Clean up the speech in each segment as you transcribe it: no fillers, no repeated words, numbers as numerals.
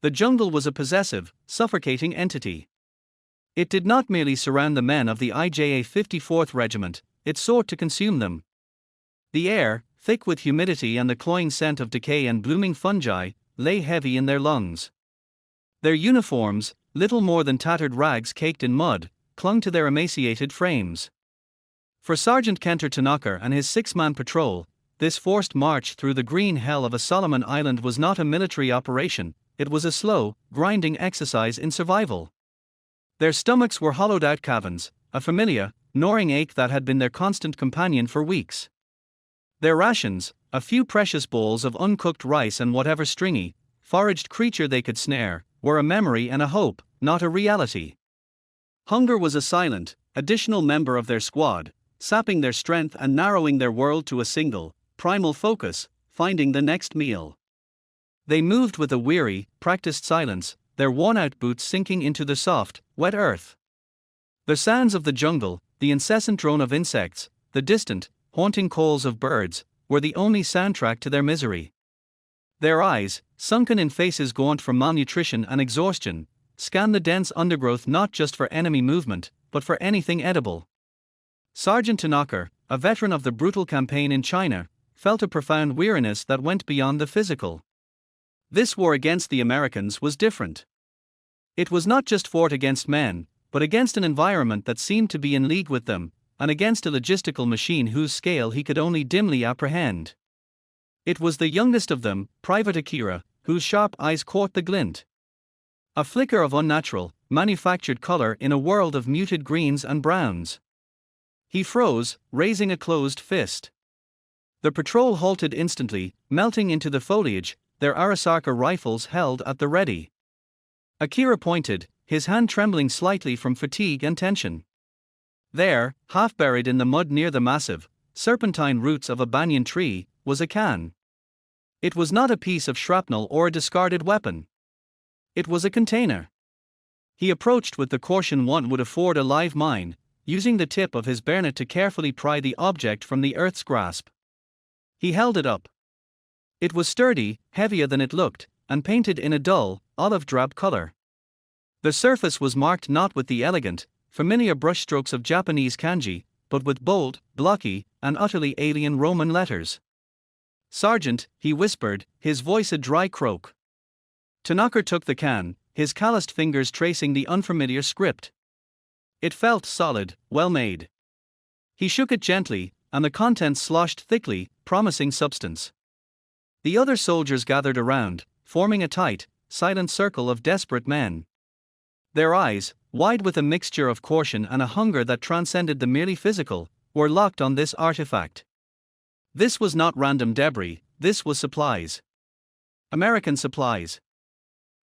The jungle was a possessive, suffocating entity. It did not merely surround the men of the IJA 54th Regiment, it sought to consume them. The air, thick with humidity and the cloying scent of decay and blooming fungi, lay heavy in their lungs. Their uniforms, little more than tattered rags caked in mud, clung to their emaciated frames. For Sergeant Kenter Tanaka and his six-man patrol, this forced march through the green hell of a Solomon Island was not a military operation, it was a slow, grinding exercise in survival. Their stomachs were hollowed-out caverns, a familiar, gnawing ache that had been their constant companion for weeks. Their rations, a few precious bowls of uncooked rice and whatever stringy, foraged creature they could snare, were a memory and a hope, not a reality. Hunger was a silent, additional member of their squad, sapping their strength and narrowing their world to a single, primal focus, finding the next meal. They moved with a weary, practiced silence, their worn-out boots sinking into the soft, wet earth. The sounds of the jungle, the incessant drone of insects, the distant, haunting calls of birds, were the only soundtrack to their misery. Their eyes, sunken in faces gaunt from malnutrition and exhaustion, scanned the dense undergrowth not just for enemy movement, but for anything edible. Sergeant Tanaka, a veteran of the brutal campaign in China, felt a profound weariness that went beyond the physical. This war against the Americans was different. It was not just fought against men, but against an environment that seemed to be in league with them, and against a logistical machine whose scale he could only dimly apprehend. It was the youngest of them, Private Akira, whose sharp eyes caught the glint. A flicker of unnatural, manufactured color in a world of muted greens and browns. He froze, raising a closed fist. The patrol halted instantly, melting into the foliage, their Arasaka rifles held at the ready. Akira pointed, his hand trembling slightly from fatigue and tension. There, half buried in the mud near the massive, serpentine roots of a banyan tree, was a can. It was not a piece of shrapnel or a discarded weapon. It was a container. He approached with the caution one would afford a live mine, using the tip of his bayonet to carefully pry the object from the earth's grasp. He held it up. It was sturdy, heavier than it looked, and painted in a dull, olive-drab color. The surface was marked not with the elegant, familiar brushstrokes of Japanese kanji, but with bold, blocky, and utterly alien Roman letters. "Sergeant," he whispered, his voice a dry croak. Tanaka took the can, his calloused fingers tracing the unfamiliar script. It felt solid, well-made. He shook it gently, and the contents sloshed thickly, promising substance. The other soldiers gathered around, forming a tight, silent circle of desperate men. Their eyes, wide with a mixture of caution and a hunger that transcended the merely physical, were locked on this artifact. This was not random debris, this was supplies. American supplies.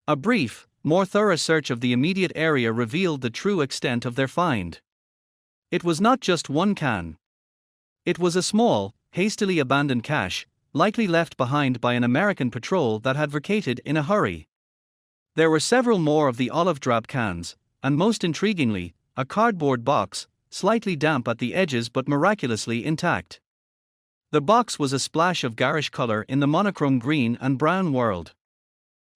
A brief, more thorough search of the immediate area revealed the true extent of their find. It was not just one can. It was a small, hastily abandoned cache, likely left behind by an American patrol that had vacated in a hurry. There were several more of the olive-drab cans, and most intriguingly, a cardboard box, slightly damp at the edges but miraculously intact. The box was a splash of garish color in the monochrome green and brown world.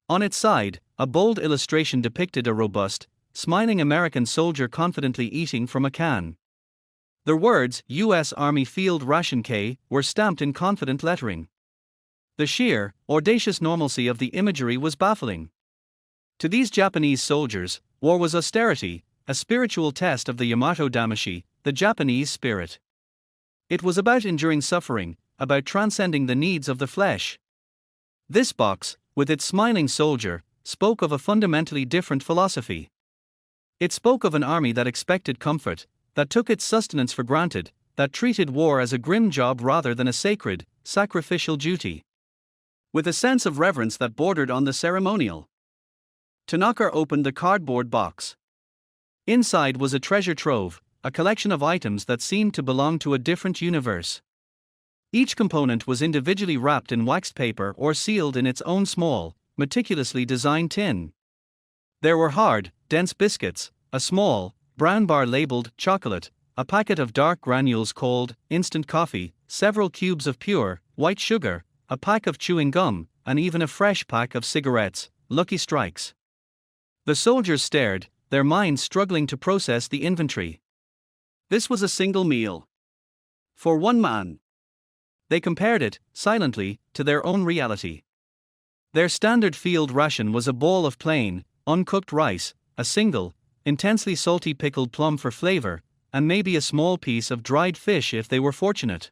On its side, a bold illustration depicted a robust, smiling American soldier confidently eating from a can. The words U.S. Army Field Ration K were stamped in confident lettering. The sheer, audacious normalcy of the imagery was baffling. To these Japanese soldiers, war was austerity, a spiritual test of the Yamato Damashi, the Japanese spirit. It was about enduring suffering, about transcending the needs of the flesh. This box, with its smiling soldier, spoke of a fundamentally different philosophy. It spoke of an army that expected comfort, that took its sustenance for granted, that treated war as a grim job rather than a sacred, sacrificial duty. With a sense of reverence that bordered on the ceremonial, Tanaka opened the cardboard box. Inside was a treasure trove, a collection of items that seemed to belong to a different universe. Each component was individually wrapped in waxed paper or sealed in its own small, meticulously designed tin. There were hard, dense biscuits, a small, brown bar labeled chocolate, a packet of dark granules called instant coffee, several cubes of pure, white sugar, a pack of chewing gum, and even a fresh pack of cigarettes, lucky strikes. The soldiers stared, their minds struggling to process the inventory. This was a single meal. For one man. They compared it, silently, to their own reality. Their standard field ration was a bowl of plain, uncooked rice, a single, intensely salty pickled plum for flavor, and maybe a small piece of dried fish if they were fortunate.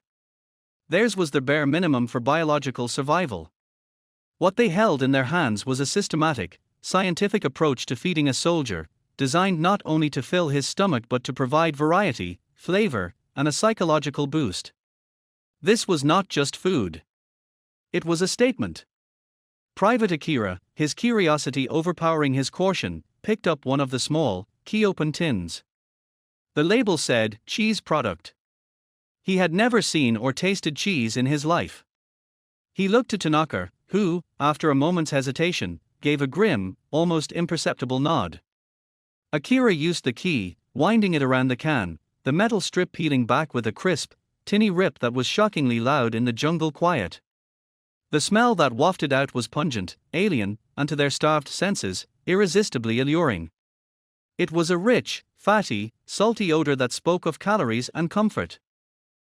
Theirs was the bare minimum for biological survival. What they held in their hands was a systematic, scientific approach to feeding a soldier, designed not only to fill his stomach but to provide variety, flavor, and a psychological boost. This was not just food. It was a statement. Private Akira, his curiosity overpowering his caution, picked up one of the small, key-open tins. The label said, cheese product. He had never seen or tasted cheese in his life. He looked to Tanaka, who, after a moment's hesitation, gave a grim, almost imperceptible nod. Akira used the key, winding it around the can, the metal strip peeling back with a crisp, tinny rip that was shockingly loud in the jungle quiet. The smell that wafted out was pungent, alien, and to their starved senses, irresistibly alluring. It was a rich, fatty, salty odor that spoke of calories and comfort.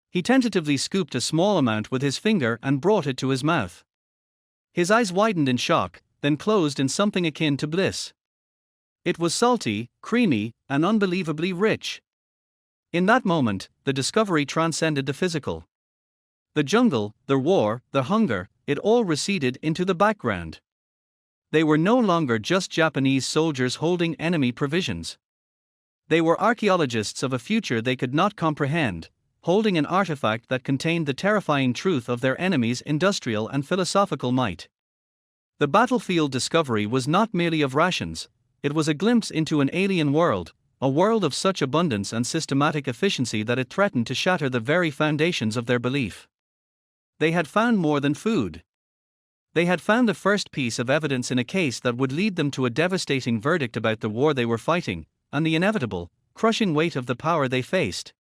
He tentatively scooped a small amount with his finger and brought it to his mouth. His eyes widened in shock, then closed in something akin to bliss. It was salty, creamy, and unbelievably rich. In that moment, the discovery transcended the physical. The jungle, the war, the hunger, it all receded into the background. They were no longer just Japanese soldiers holding enemy provisions. They were archaeologists of a future they could not comprehend, holding an artifact that contained the terrifying truth of their enemy's industrial and philosophical might. The battlefield discovery was not merely of rations, it was a glimpse into an alien world, a world of such abundance and systematic efficiency that it threatened to shatter the very foundations of their belief. They had found more than food. They had found the first piece of evidence in a case that would lead them to a devastating verdict about the war they were fighting, and the inevitable, crushing weight of the power they faced.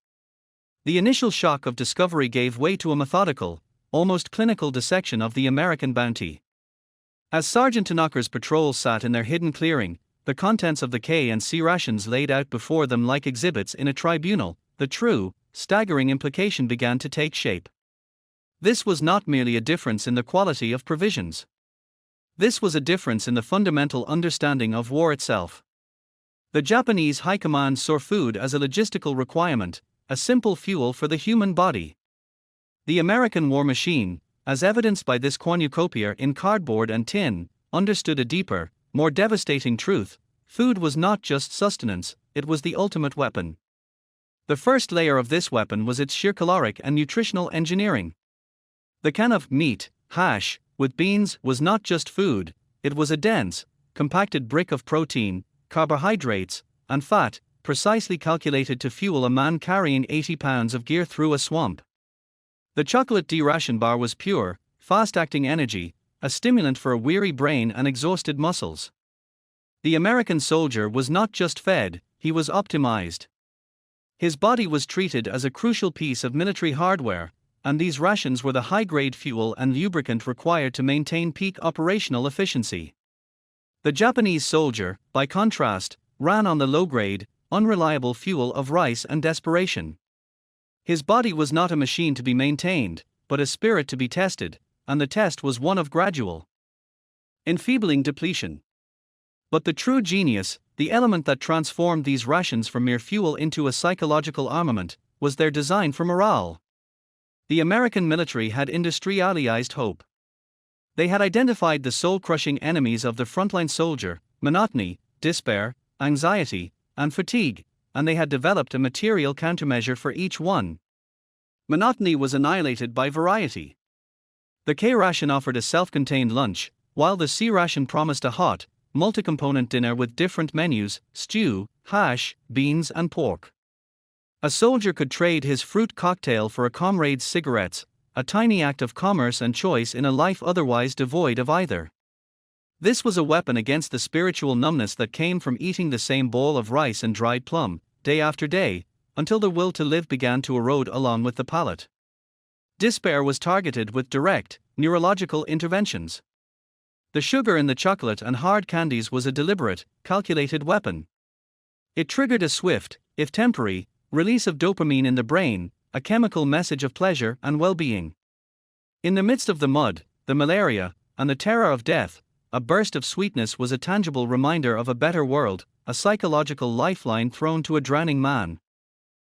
The initial shock of discovery gave way to a methodical, almost clinical dissection of the American bounty. As Sergeant Tanaka's patrols sat in their hidden clearing, the contents of the K and C-rations laid out before them like exhibits in a tribunal, the true, staggering implication began to take shape. This was not merely a difference in the quality of provisions. This was a difference in the fundamental understanding of war itself. The Japanese High Command saw food as a logistical requirement, a simple fuel for the human body. The American war machine, as evidenced by this cornucopia in cardboard and tin, understood a deeper, more devastating truth: food was not just sustenance, it was the ultimate weapon. The first layer of this weapon was its sheer caloric and nutritional engineering. The can of meat, hash, with beans was not just food, it was a dense, compacted brick of protein, carbohydrates, and fat, precisely calculated to fuel a man carrying 80 pounds of gear through a swamp. The chocolate D-ration bar was pure, fast-acting energy, a stimulant for a weary brain and exhausted muscles. The American soldier was not just fed, he was optimized. His body was treated as a crucial piece of military hardware, and these rations were the high-grade fuel and lubricant required to maintain peak operational efficiency. The Japanese soldier, by contrast, ran on the low-grade, unreliable fuel of rice and desperation. His body was not a machine to be maintained, but a spirit to be tested, and the test was one of gradual, enfeebling depletion. But the true genius, the element that transformed these rations from mere fuel into a psychological armament, was their design for morale. The American military had industrialized hope. They had identified the soul-crushing enemies of the frontline soldier: monotony, despair, anxiety, and fatigue, and they had developed a material countermeasure for each one. Monotony was annihilated by variety. The K ration offered a self-contained lunch, while the C ration promised a hot, multi-component dinner with different menus: stew, hash, beans, and pork. A soldier could trade his fruit cocktail for a comrade's cigarettes, a tiny act of commerce and choice in a life otherwise devoid of either. This was a weapon against the spiritual numbness that came from eating the same bowl of rice and dried plum, day after day, until the will to live began to erode along with the palate. Despair was targeted with direct, neurological interventions. The sugar in the chocolate and hard candies was a deliberate, calculated weapon. It triggered a swift, if temporary, release of dopamine in the brain, a chemical message of pleasure and well-being. In the midst of the mud, the malaria, and the terror of death, a burst of sweetness was a tangible reminder of a better world, a psychological lifeline thrown to a drowning man.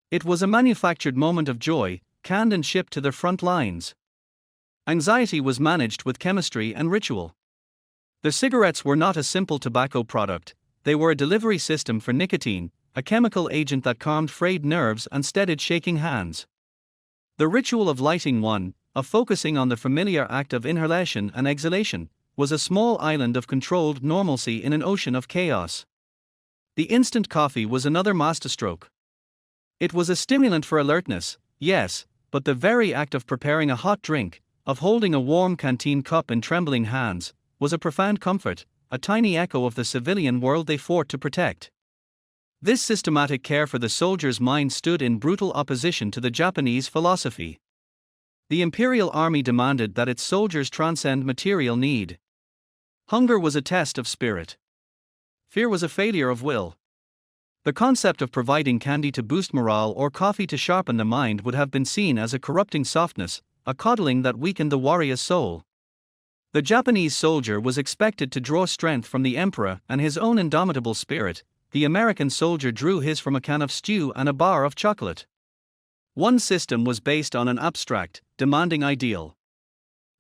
It was a manufactured moment of joy, canned and shipped to the front lines. Anxiety was managed with chemistry and ritual. The cigarettes were not a simple tobacco product, they were a delivery system for nicotine, a chemical agent that calmed frayed nerves and steadied shaking hands. The ritual of lighting one, of focusing on the familiar act of inhalation and exhalation, was a small island of controlled normalcy in an ocean of chaos. The instant coffee was another masterstroke. It was a stimulant for alertness, yes, but the very act of preparing a hot drink, of holding a warm canteen cup in trembling hands, was a profound comfort, a tiny echo of the civilian world they fought to protect. This systematic care for the soldier's mind stood in brutal opposition to the Japanese philosophy. The Imperial Army demanded that its soldiers transcend material need. Hunger was a test of spirit. Fear was a failure of will. The concept of providing candy to boost morale or coffee to sharpen the mind would have been seen as a corrupting softness, a coddling that weakened the warrior's soul. The Japanese soldier was expected to draw strength from the emperor and his own indomitable spirit. The American soldier drew his from a can of stew and a bar of chocolate. One system was based on an abstract, demanding ideal.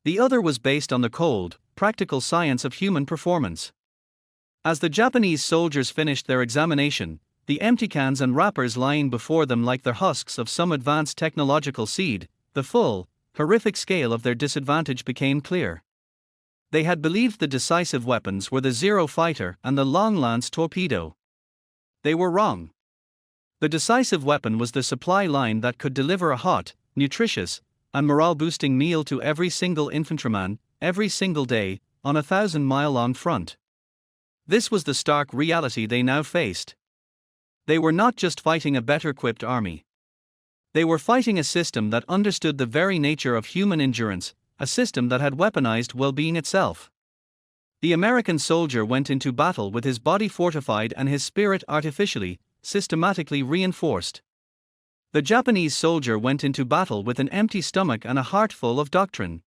The other was based on the cold, practical science of human performance. As the Japanese soldiers finished their examination, the empty cans and wrappers lying before them like the husks of some advanced technological seed, the full, horrific scale of their disadvantage became clear. They had believed the decisive weapons were the Zero fighter and the Long Lance torpedo. They were wrong. The decisive weapon was the supply line that could deliver a hot, nutritious, and morale-boosting meal to every single infantryman, every single day, on a 1,000-mile-long front. This was the stark reality they now faced. They were not just fighting a better-equipped army. They were fighting a system that understood the very nature of human endurance, a system that had weaponized well-being itself. The American soldier went into battle with his body fortified and his spirit artificially, systematically reinforced. The Japanese soldier went into battle with an empty stomach and a heart full of doctrine.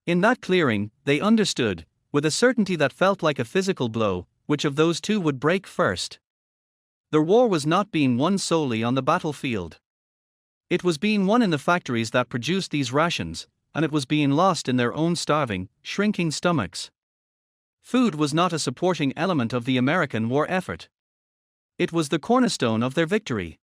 In that clearing, they understood, with a certainty that felt like a physical blow, which of those two would break first. The war was not being won solely on the battlefield. It was being won in the factories that produced these rations, and it was being lost in their own starving, shrinking stomachs. Food was not a supporting element of the American war effort. It was the cornerstone of their victory.